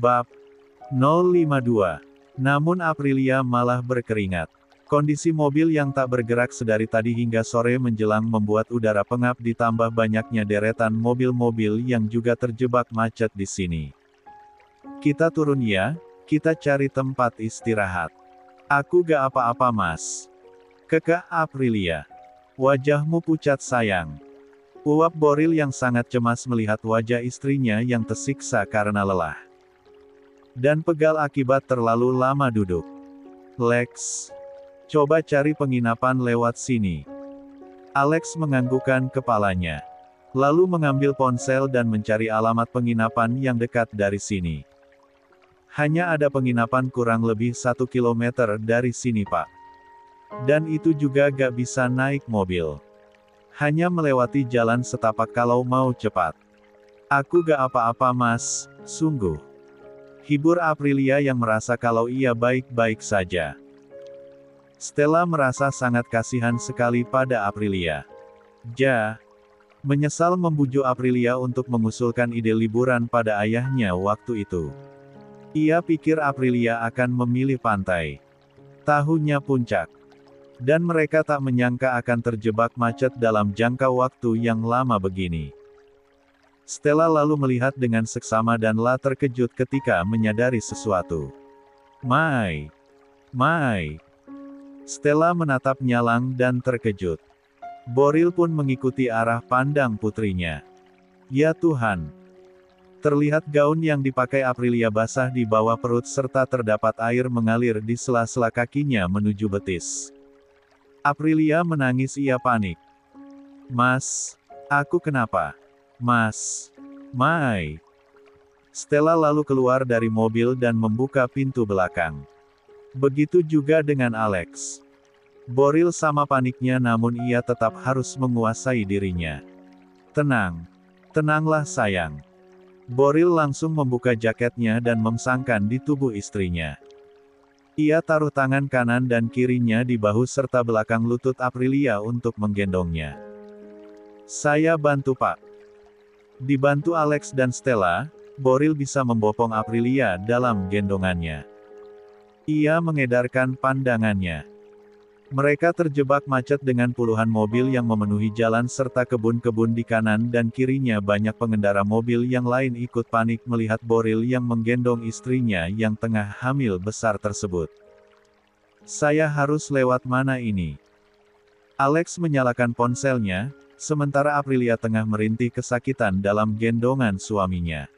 Bab 052. Namun Aprilia malah berkeringat. Kondisi mobil yang tak bergerak sedari tadi hingga sore menjelang membuat udara pengap ditambah banyaknya deretan mobil-mobil yang juga terjebak macet di sini. Kita turun ya, kita cari tempat istirahat. Aku gak apa-apa mas. Kekeh Aprilia. Wajahmu pucat sayang. Uap Boril yang sangat cemas melihat wajah istrinya yang tersiksa karena lelah. Dan pegal akibat terlalu lama duduk. Lex. Coba cari penginapan lewat sini. Alex menganggukkan kepalanya. Lalu mengambil ponsel dan mencari alamat penginapan yang dekat dari sini. Hanya ada penginapan kurang lebih 1 kilometer dari sini pak. Dan itu juga gak bisa naik mobil. Hanya melewati jalan setapak kalau mau cepat. Aku gak apa-apa mas, sungguh. Hibur Aprilia yang merasa kalau ia baik-baik saja. Stella merasa sangat kasihan sekali pada Aprilia. Menyesal membujuk Aprilia untuk mengusulkan ide liburan pada ayahnya waktu itu. Ia pikir Aprilia akan memilih pantai. Tahunya puncak. Dan mereka tak menyangka akan terjebak macet dalam jangka waktu yang lama begini. Stella lalu melihat dengan seksama dan terkejut ketika menyadari sesuatu. Mai. Stella menatap nyalang dan terkejut. Boril pun mengikuti arah pandang putrinya. Ya Tuhan. Terlihat gaun yang dipakai Aprilia basah di bawah perut serta terdapat air mengalir di sela-sela kakinya menuju betis. Aprilia menangis, ia panik. Mas, aku kenapa? Mas, Mai. Stella lalu keluar dari mobil dan membuka pintu belakang. Begitu juga dengan Alex. Boril sama paniknya namun ia tetap harus menguasai dirinya. Tenanglah sayang. Boril langsung membuka jaketnya dan memasangkan di tubuh istrinya. Ia taruh tangan kanan dan kirinya di bahu serta belakang lutut Aprilia untuk menggendongnya. Saya bantu pak. Dibantu Alex dan Stella, Boril bisa membopong Aprilia dalam gendongannya. Ia mengedarkan pandangannya. Mereka terjebak macet dengan puluhan mobil yang memenuhi jalan serta kebun-kebun di kanan dan kirinya. Banyak pengendara mobil yang lain ikut panik melihat Boril yang menggendong istrinya yang tengah hamil besar tersebut. Saya harus lewat mana ini? Alex menyalakan ponselnya, sementara Aprilia tengah merintih kesakitan dalam gendongan suaminya.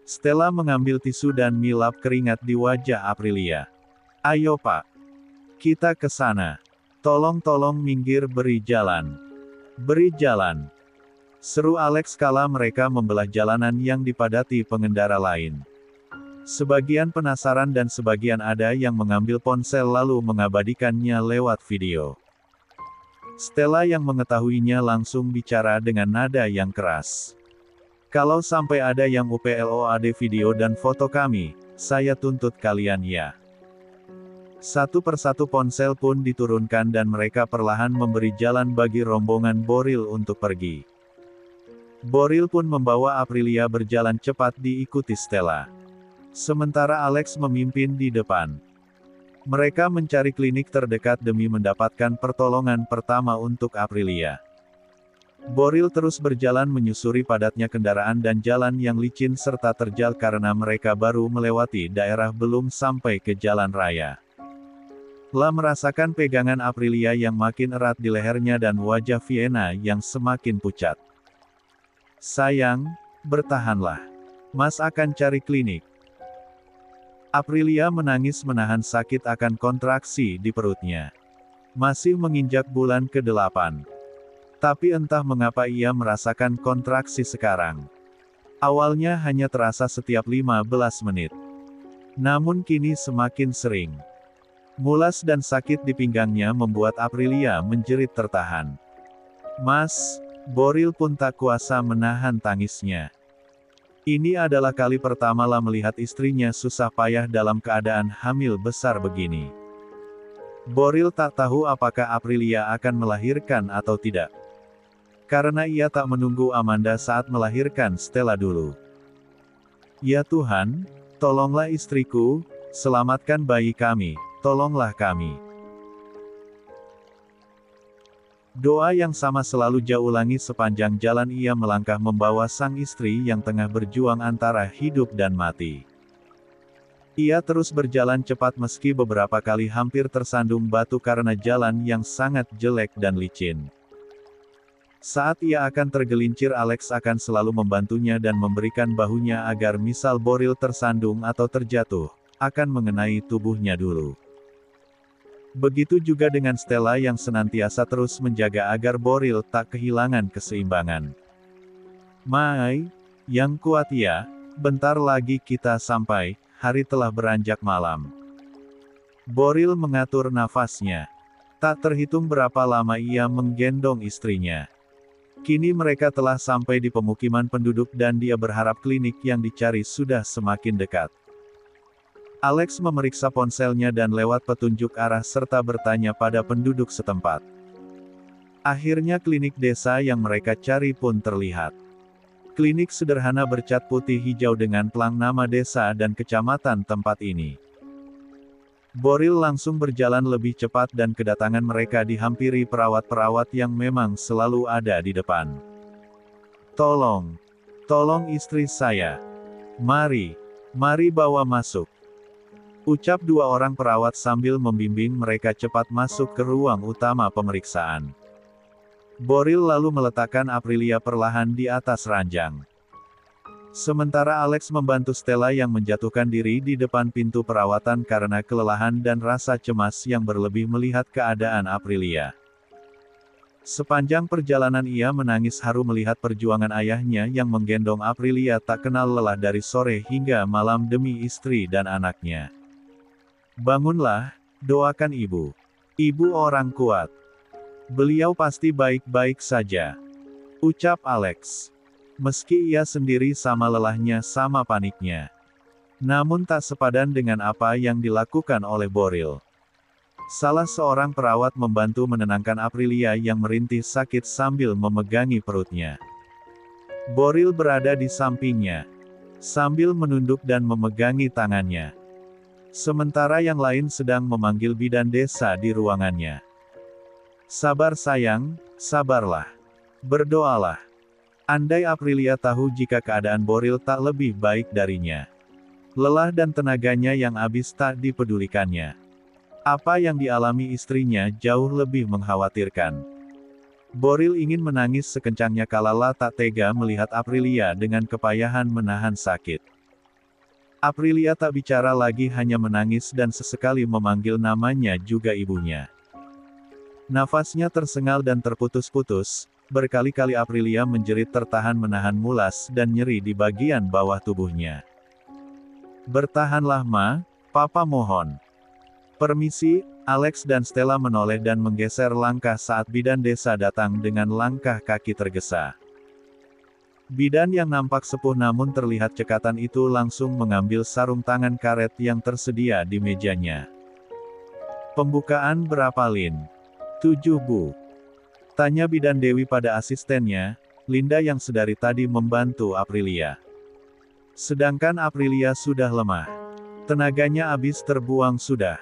Stella mengambil tisu dan milap keringat di wajah Aprilia. Ayo pak. Kita ke sana. Tolong minggir, beri jalan. Beri jalan. Seru Alex kala mereka membelah jalanan yang dipadati pengendara lain. Sebagian penasaran dan sebagian ada yang mengambil ponsel lalu mengabadikannya lewat video. Stella yang mengetahuinya langsung bicara dengan nada yang keras. Kalau sampai ada yang upload video dan foto kami, saya tuntut kalian ya. Satu persatu ponsel pun diturunkan dan mereka perlahan memberi jalan bagi rombongan Boril untuk pergi. Boril pun membawa Aprilia berjalan cepat diikuti Stella. Sementara Alex memimpin di depan. Mereka mencari klinik terdekat demi mendapatkan pertolongan pertama untuk Aprilia. Boril terus berjalan menyusuri padatnya kendaraan dan jalan yang licin serta terjal karena mereka baru melewati daerah belum sampai ke jalan raya. Merasakan pegangan Aprilia yang makin erat di lehernya dan wajah Vienna yang semakin pucat. Sayang, bertahanlah. Mas akan cari klinik. Aprilia menangis menahan sakit akan kontraksi di perutnya. Masih menginjak bulan ke-8. Tapi entah mengapa ia merasakan kontraksi sekarang. Awalnya hanya terasa setiap 15 menit. Namun kini semakin sering. Mulas dan sakit di pinggangnya membuat Aprilia menjerit tertahan. Mas, Boril pun tak kuasa menahan tangisnya. Ini adalah kali pertama melihat istrinya susah payah dalam keadaan hamil besar begini. Boril tak tahu apakah Aprilia akan melahirkan atau tidak. Karena ia tak menunggu Amanda saat melahirkan Stella dulu. Ya Tuhan, Tolonglah istriku, selamatkan bayi kami, tolonglah kami. Doa yang sama selalu Jia ulangi sepanjang jalan ia melangkah membawa sang istri yang tengah berjuang antara hidup dan mati. Ia terus berjalan cepat meski beberapa kali hampir tersandung batu karena jalan yang sangat jelek dan licin. Saat ia akan tergelincir, Alex akan selalu membantunya dan memberikan bahunya agar misal Boril tersandung atau terjatuh, akan mengenai tubuhnya dulu. Begitu juga dengan Stella yang senantiasa terus menjaga agar Boril tak kehilangan keseimbangan. Mai, yang kuat ya, bentar lagi kita sampai, hari telah beranjak malam. Boril mengatur nafasnya. Tak terhitung berapa lama ia menggendong istrinya. Kini mereka telah sampai di pemukiman penduduk dan dia berharap klinik yang dicari sudah semakin dekat. Alex memeriksa ponselnya dan lewat petunjuk arah serta bertanya pada penduduk setempat. Akhirnya klinik desa yang mereka cari pun terlihat. Klinik sederhana bercat putih hijau dengan pelang nama desa dan kecamatan tempat ini. Boril langsung berjalan lebih cepat dan kedatangan mereka dihampiri perawat-perawat yang memang selalu ada di depan. Tolong istri saya. Mari bawa masuk. Ucap dua orang perawat sambil membimbing mereka cepat masuk ke ruang utama pemeriksaan. Boril lalu meletakkan Aprilia perlahan di atas ranjang. Sementara Alex membantu Stella yang menjatuhkan diri di depan pintu perawatan karena kelelahan dan rasa cemas yang berlebih melihat keadaan Aprilia. Sepanjang perjalanan ia menangis haru melihat perjuangan ayahnya yang menggendong Aprilia tak kenal lelah dari sore hingga malam demi istri dan anaknya. Bangunlah, doakan ibu. Ibu orang kuat. Beliau pasti baik-baik saja. Ucap Alex. Meski ia sendiri sama lelahnya sama paniknya. Namun tak sepadan dengan apa yang dilakukan oleh Boril. Salah seorang perawat membantu menenangkan Aprilia yang merintih sakit sambil memegangi perutnya. Boril berada di sampingnya. Sambil menunduk dan memegangi tangannya. Sementara yang lain sedang memanggil bidan desa di ruangannya. Sabar sayang, sabarlah. Berdoalah. Andai Aprilia tahu jika keadaan Boril tak lebih baik darinya. Lelah dan tenaganya yang habis tak dipedulikannya. Apa yang dialami istrinya jauh lebih mengkhawatirkan. Boril ingin menangis sekencangnya kalala tak tega melihat Aprilia dengan kepayahan menahan sakit. Aprilia tak bicara lagi hanya menangis dan sesekali memanggil namanya juga ibunya. Nafasnya tersengal dan terputus-putus, berkali-kali Aprilia menjerit tertahan menahan mulas dan nyeri di bagian bawah tubuhnya. Bertahanlah Ma, Papa mohon. Permisi, Alex dan Stella menoleh dan menggeser langkah saat bidan desa datang dengan langkah kaki tergesa. Bidan yang nampak sepuh namun terlihat cekatan itu langsung mengambil sarung tangan karet yang tersedia di mejanya. Pembukaan berapa Lin? 7 Bu. Tanya bidan Dewi pada asistennya, Linda yang sedari tadi membantu Aprilia. Sedangkan Aprilia sudah lemah. Tenaganya habis terbuang sudah.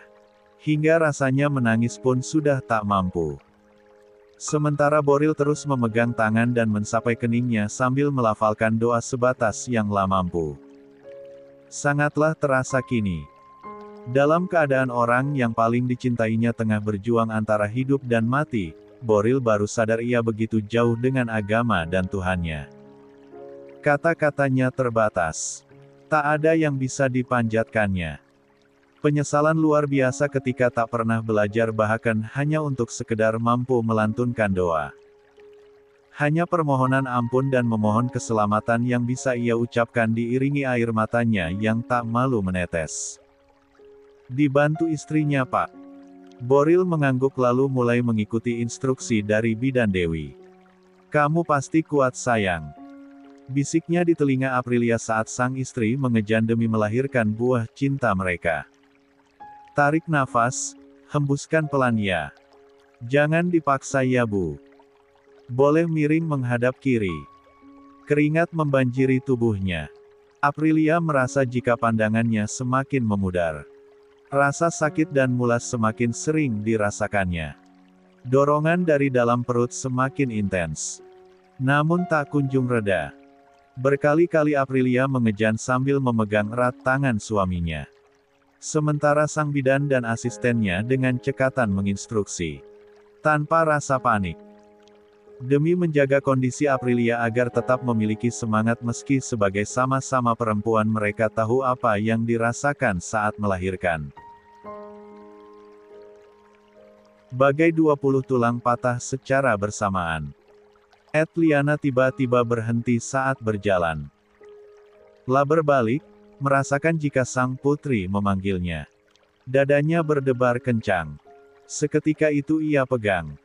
Hingga rasanya menangis pun sudah tak mampu. Sementara Boril terus memegang tangan dan mensapai keningnya sambil melafalkan doa sebatas yang lah mampu. Sangatlah terasa kini. Dalam keadaan orang yang paling dicintainya tengah berjuang antara hidup dan mati, Boril baru sadar ia begitu jauh dengan agama dan Tuhannya. Kata-katanya terbatas. Tak ada yang bisa dipanjatkannya. Penyesalan luar biasa ketika tak pernah belajar bahkan hanya untuk sekedar mampu melantunkan doa. Hanya permohonan ampun dan memohon keselamatan yang bisa ia ucapkan diiringi air matanya yang tak malu menetes. Dibantu istrinya Pak. Boril mengangguk lalu mulai mengikuti instruksi dari bidan Dewi. Kamu pasti kuat sayang. Bisiknya di telinga Aprilia saat sang istri mengejan demi melahirkan buah cinta mereka. Tarik nafas, hembuskan pelan ya. Jangan dipaksa ya Bu. Boleh miring menghadap kiri. Keringat membanjiri tubuhnya. Aprilia merasa jika pandangannya semakin memudar. Rasa sakit dan mulas semakin sering dirasakannya. Dorongan dari dalam perut semakin intens. Namun tak kunjung reda. Berkali-kali Aprilia mengejan sambil memegang erat tangan suaminya. Sementara sang bidan dan asistennya dengan cekatan menginstruksi. Tanpa rasa panik. Demi menjaga kondisi Aprilia agar tetap memiliki semangat meski sebagai sama-sama perempuan mereka tahu apa yang dirasakan saat melahirkan. Bagai 20 tulang patah secara bersamaan. Liana tiba-tiba berhenti saat berjalan. Lah berbalik, merasakan jika sang putri memanggilnya. Dadanya berdebar kencang. Seketika itu ia pegang.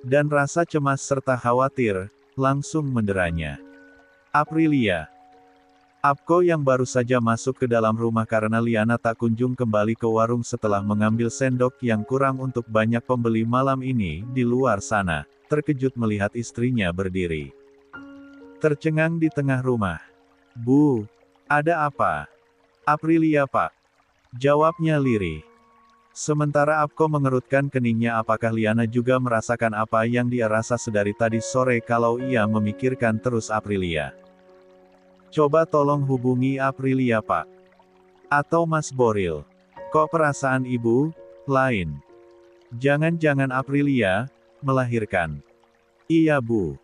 Dan rasa cemas serta khawatir, langsung menderanya. Aprilia. Apko yang baru saja masuk ke dalam rumah karena Liana tak kunjung kembali ke warung setelah mengambil sendok yang kurang untuk banyak pembeli malam ini, di luar sana, terkejut melihat istrinya berdiri. Tercengang di tengah rumah. Bu, ada apa? Aprilia Pak. Jawabnya lirih. Sementara Apko mengerutkan keningnya apakah Liana juga merasakan apa yang dia rasa sedari tadi sore kalau ia memikirkan terus Aprilia. Coba tolong hubungi Aprilia Pak. Atau Mas Boril. Kok perasaan ibu, lain? Jangan-jangan Aprilia, melahirkan. Iya Bu.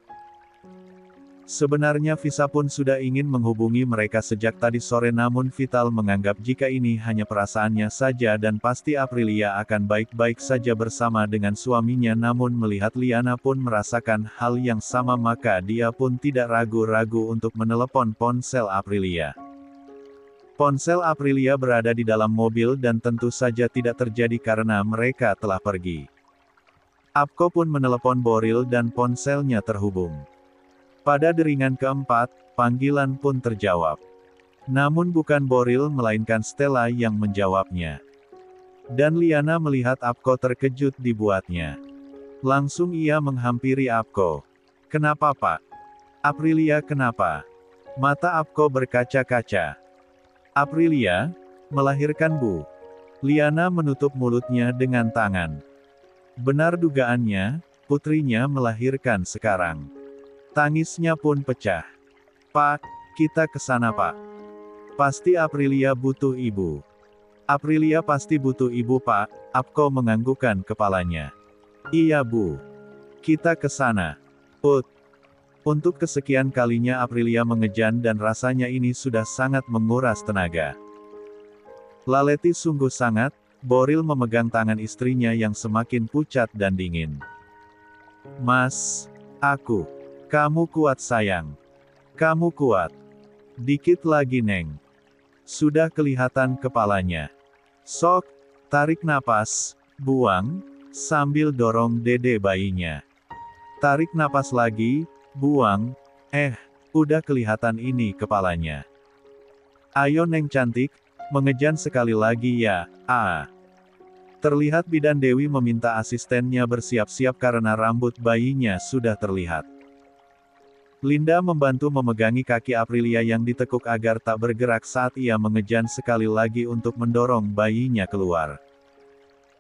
Sebenarnya Visa pun sudah ingin menghubungi mereka sejak tadi sore namun Vital menganggap jika ini hanya perasaannya saja dan pasti Aprilia akan baik-baik saja bersama dengan suaminya namun melihat Liana pun merasakan hal yang sama maka dia pun tidak ragu-ragu untuk menelepon ponsel Aprilia. Ponsel Aprilia berada di dalam mobil dan tentu saja tidak terjadi karena mereka telah pergi. Apko pun menelepon Boril dan ponselnya terhubung. Pada deringan keempat, panggilan pun terjawab. Namun bukan Boril melainkan Stella yang menjawabnya. Dan Liana melihat Apko terkejut dibuatnya. Langsung ia menghampiri Apko. Kenapa Pak? Aprilia kenapa? Mata Apko berkaca-kaca. Aprilia, melahirkan Bu. Liana menutup mulutnya dengan tangan. Benar dugaannya, putrinya melahirkan sekarang. Tangisnya pun pecah. Pak, kita ke sana Pak. Pasti Aprilia butuh ibu. Aprilia pasti butuh ibu Pak, Apko menganggukkan kepalanya. Iya Bu. Kita ke sana. Untuk kesekian kalinya Aprilia mengejan dan rasanya ini sudah sangat menguras tenaga. Laleti sungguh sangat, Boril memegang tangan istrinya yang semakin pucat dan dingin. Mas, kamu kuat sayang. Kamu kuat. Dikit lagi Neng. Sudah kelihatan kepalanya. Sok, tarik napas, buang, sambil dorong dede bayinya. Tarik napas lagi, buang, udah kelihatan ini kepalanya. Ayo Neng cantik, mengejan sekali lagi ya, Terlihat bidan Dewi meminta asistennya bersiap-siap karena rambut bayinya sudah terlihat. Linda membantu memegangi kaki Aprilia yang ditekuk agar tak bergerak saat ia mengejan sekali lagi untuk mendorong bayinya keluar.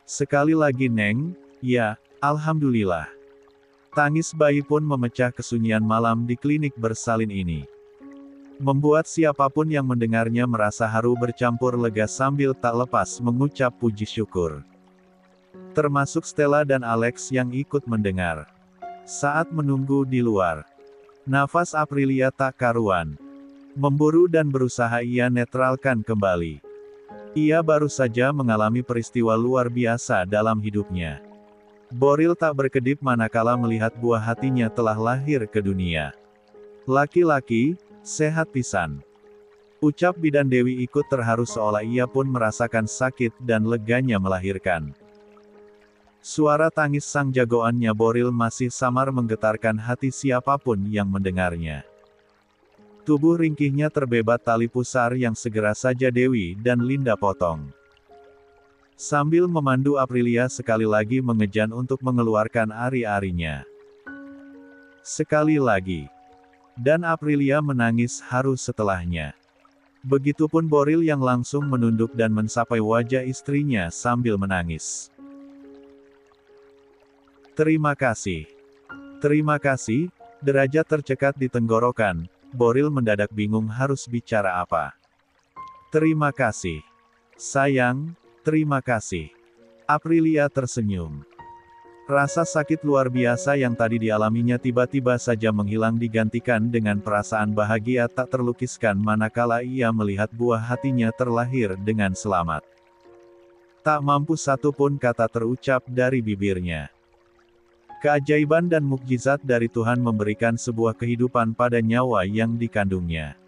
Sekali lagi Neng, ya, Alhamdulillah. Tangis bayi pun memecah kesunyian malam di klinik bersalin ini. Membuat siapapun yang mendengarnya merasa haru bercampur lega sambil tak lepas mengucap puji syukur. Termasuk Stella dan Alex yang ikut mendengar. Saat menunggu di luar. Nafas Aprilia tak karuan. Memburu dan berusaha ia netralkan kembali. Ia baru saja mengalami peristiwa luar biasa dalam hidupnya. Boril tak berkedip manakala melihat buah hatinya telah lahir ke dunia. Laki-laki, sehat pisan. Ucap bidan Dewi ikut terharu seolah ia pun merasakan sakit dan leganya melahirkan. Suara tangis sang jagoannya Boril masih samar menggetarkan hati siapapun yang mendengarnya. Tubuh ringkihnya terbebat tali pusar yang segera saja Dewi dan Linda potong. Sambil memandu Aprilia sekali lagi mengejan untuk mengeluarkan ari-arinya. Sekali lagi. Dan Aprilia menangis haru setelahnya. Begitupun Boril yang langsung menunduk dan mensapai wajah istrinya sambil menangis. Terima kasih. Terima kasih, derajat tercekat di tenggorokan. Boril mendadak bingung harus bicara apa. Terima kasih. Sayang, terima kasih. Aprilia tersenyum. Rasa sakit luar biasa yang tadi dialaminya tiba-tiba saja menghilang digantikan dengan perasaan bahagia tak terlukiskan manakala ia melihat buah hatinya terlahir dengan selamat. Tak mampu satu pun kata terucap dari bibirnya. Keajaiban dan mukjizat dari Tuhan memberikan sebuah kehidupan pada nyawa yang dikandungnya.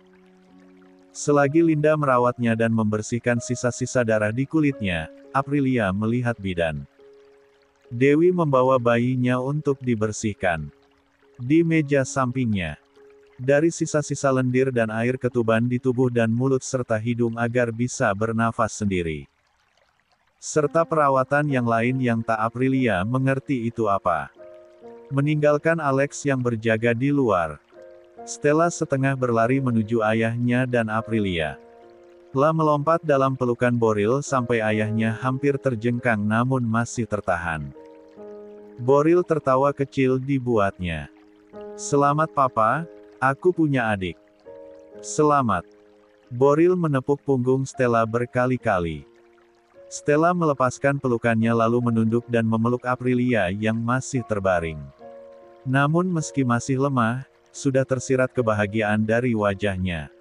Selagi Linda merawatnya dan membersihkan sisa-sisa darah di kulitnya, Aprilia melihat bidan Dewi membawa bayinya untuk dibersihkan. Di meja sampingnya, dari sisa-sisa lendir dan air ketuban di tubuh dan mulut serta hidung agar bisa bernafas sendiri. Serta perawatan yang lain yang tak Aprilia mengerti itu apa. Meninggalkan Alex yang berjaga di luar, Stella setengah berlari menuju ayahnya dan Aprilia. Telah melompat dalam pelukan Boril sampai ayahnya hampir terjengkang namun masih tertahan. Boril tertawa kecil dibuatnya. Selamat papa, aku punya adik. Selamat. Boril menepuk punggung Stella berkali-kali. Stella melepaskan pelukannya lalu menunduk dan memeluk Aprilia yang masih terbaring. Namun meski masih lemah, sudah tersirat kebahagiaan dari wajahnya.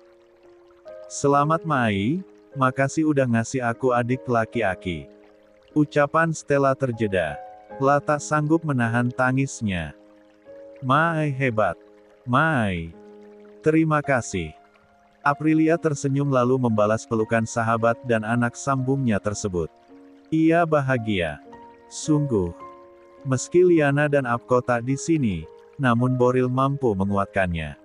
Selamat Mai, makasih udah ngasih aku adik laki-laki. Ucapan Stella terjeda. Telah tak sanggup menahan tangisnya. Mai hebat. Mai. Terima kasih. Aprilia tersenyum lalu membalas pelukan sahabat dan anak sambungnya tersebut. Ia bahagia. Sungguh. Meski Liana dan Apko tak di sini, namun Boril mampu menguatkannya.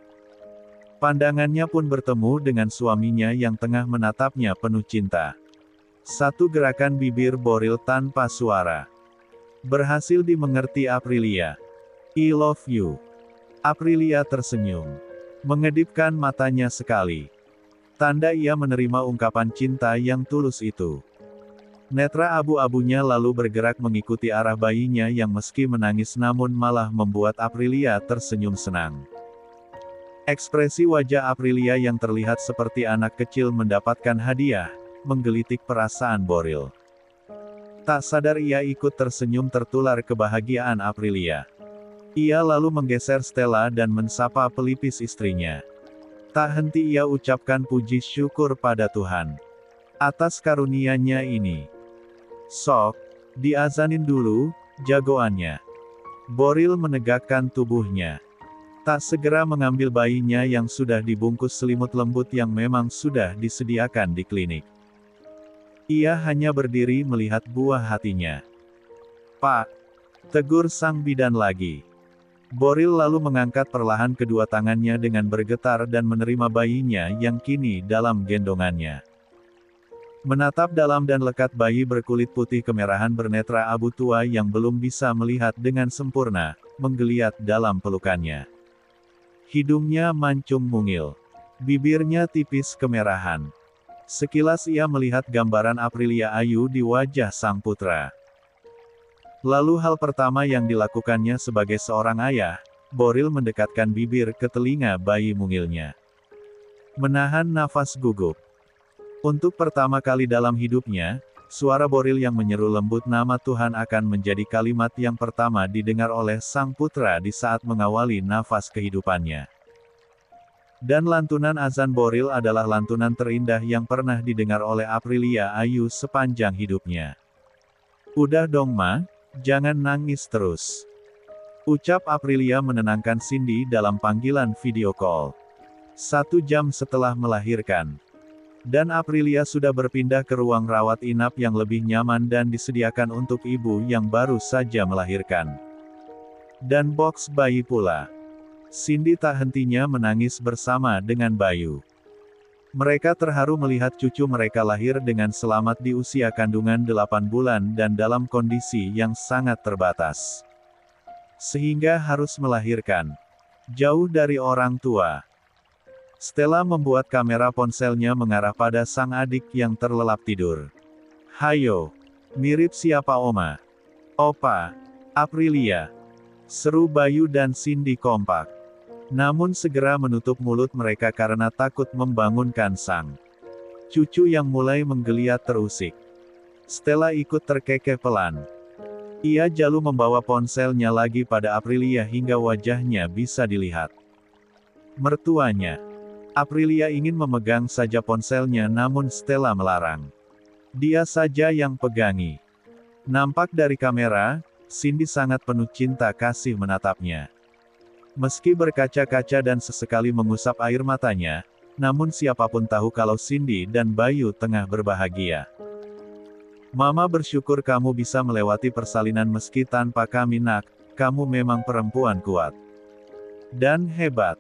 Pandangannya pun bertemu dengan suaminya yang tengah menatapnya penuh cinta. Satu gerakan bibir Boril tanpa suara. Berhasil dimengerti Aprilia. I love you. Aprilia tersenyum. Mengedipkan matanya sekali. Tanda ia menerima ungkapan cinta yang tulus itu. Netra abu-abunya lalu bergerak mengikuti arah bayinya yang meski menangis namun malah membuat Aprilia tersenyum senang. Ekspresi wajah Aprilia yang terlihat seperti anak kecil mendapatkan hadiah, menggelitik perasaan Boril. Tak sadar ia ikut tersenyum tertular kebahagiaan Aprilia. Ia lalu menggeser Stella dan mensapa pelipis istrinya. Tak henti ia ucapkan puji syukur pada Tuhan atas karunia-Nya ini. Sok, diazanin dulu, jagoannya. Boril menegakkan tubuhnya. Tak segera mengambil bayinya yang sudah dibungkus selimut lembut yang memang sudah disediakan di klinik. Ia hanya berdiri melihat buah hatinya. Pak, tegur sang bidan lagi. Boril lalu mengangkat perlahan kedua tangannya dengan bergetar dan menerima bayinya yang kini dalam gendongannya. Menatap dalam dan lekat bayi berkulit putih kemerahan bernetra abu tua yang belum bisa melihat dengan sempurna, menggeliat dalam pelukannya. Hidungnya mancung mungil. Bibirnya tipis kemerahan. Sekilas ia melihat gambaran Aprilia Ayu di wajah sang putra. Lalu hal pertama yang dilakukannya sebagai seorang ayah, Boril mendekatkan bibir ke telinga bayi mungilnya. Menahan nafas gugup. Untuk pertama kali dalam hidupnya, suara Boril yang menyeru lembut nama Tuhan akan menjadi kalimat yang pertama didengar oleh sang putra di saat mengawali nafas kehidupannya. Dan lantunan azan Boril adalah lantunan terindah yang pernah didengar oleh Aprilia Ayu sepanjang hidupnya. Udah dong Ma, jangan nangis terus. Ucap Aprilia menenangkan Cindy dalam panggilan video call. 1 jam setelah melahirkan. Dan Aprilia sudah berpindah ke ruang rawat inap yang lebih nyaman dan disediakan untuk ibu yang baru saja melahirkan. Dan box bayi pula. Cindy tak hentinya menangis bersama dengan Bayu. Mereka terharu melihat cucu mereka lahir dengan selamat di usia kandungan 8 bulan dan dalam kondisi yang sangat terbatas. Sehingga harus melahirkan jauh dari orang tua. Stella membuat kamera ponselnya mengarah pada sang adik yang terlelap tidur. "Hayo. Mirip siapa Oma?" "Opa. Aprilia." seru Bayu dan Cindy kompak. Namun segera menutup mulut mereka karena takut membangunkan sang cucu yang mulai menggeliat terusik. Stella ikut terkekeh pelan. Ia jalu membawa ponselnya lagi pada Aprilia hingga wajahnya bisa dilihat. Mertuanya. Aprilia ingin memegang saja ponselnya namun Stella melarang. Dia saja yang pegangi. Nampak dari kamera, Cindy sangat penuh cinta kasih menatapnya. Meski berkaca-kaca dan sesekali mengusap air matanya, namun siapapun tahu kalau Cindy dan Bayu tengah berbahagia. "Mama bersyukur kamu bisa melewati persalinan meski tanpa kami nak, kamu memang perempuan kuat. Dan hebat."